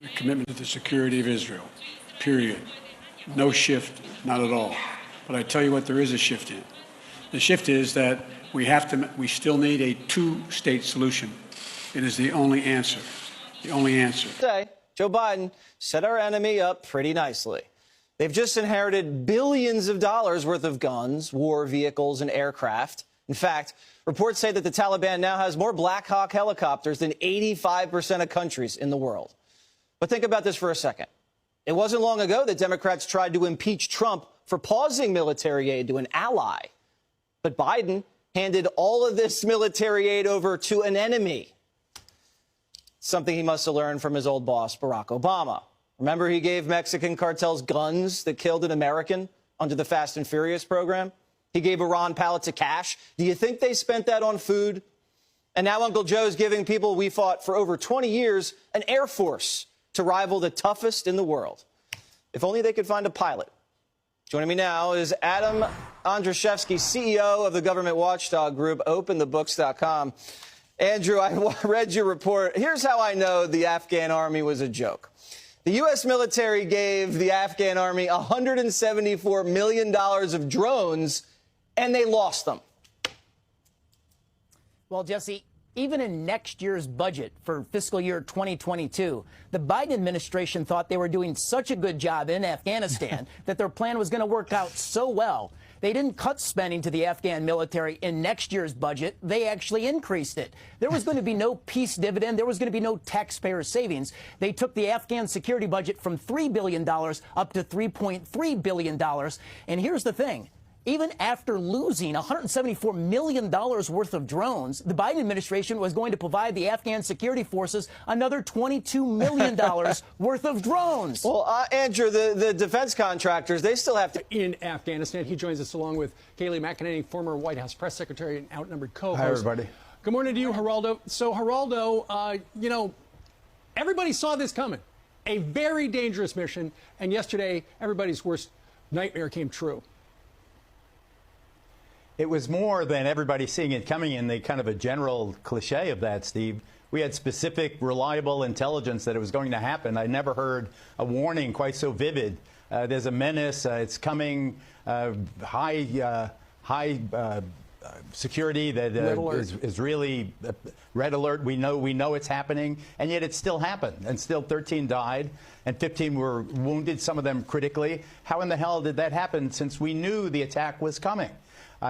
A commitment to the security of Israel, period. No shift, not at all. But I tell you what, there is a shift in. The shift is that we still need a two-state solution. It is the only answer. The only answer. Today, Joe Biden set our enemy up pretty nicely. They've just inherited billions of dollars worth of guns, war vehicles, and aircraft. In fact, reports say that the Taliban now has more Black Hawk helicopters than 85% of countries in the world. But think about this for a second. It wasn't long ago that Democrats tried to impeach Trump for pausing military aid to an ally. But Biden handed all of this military aid over to an enemy. Something he must have learned from his old boss, Barack Obama. Remember, he gave Mexican cartels guns that killed an American under the Fast and Furious program? He gave Iran pallets of cash. Do you think they spent that on food? And now Uncle Joe's giving people we fought for over 20 years an air force to rival the toughest in the world. If only they could find a pilot. Joining me now is Adam Andrzejewski, CEO of the government watchdog group OpenTheBooks.com. Andrew, I read your report. Here's how I know the Afghan army was a joke. The U.S. military gave the Afghan army $174 million of drones, and they lost them. Well, Jesse, even in next year's budget for fiscal year 2022, the Biden administration thought they were doing such a good job in Afghanistan that their plan was going to work out so well. They didn't cut spending to the Afghan military in next year's budget. They actually increased it. There was going to be no peace dividend. There was going to be no taxpayer savings. They took the Afghan security budget from $3 billion up to $3.3 billion. And here's the thing. Even after losing $174 million worth of drones, the Biden administration was going to provide the Afghan security forces another $22 million worth of drones. Well, Andrew, the defense contractors, they still have to... In Afghanistan, he joins us along with Kayleigh McEnany, former White House press secretary and outnumbered co-host. Hi, everybody. Good morning to you, Geraldo. So, Geraldo, you know, everybody saw this coming. A very dangerous mission. And yesterday, everybody's worst nightmare came true. It was more than everybody seeing it coming in the kind of a general cliche of that, Steve. We had specific, reliable intelligence that it was going to happen. I never heard a warning quite so vivid. There's a menace. It's coming. High security that is really red alert. We know it's happening, and yet it still happened, and still 13 died, and 15 were wounded, some of them critically. How in the hell did that happen since we knew the attack was coming?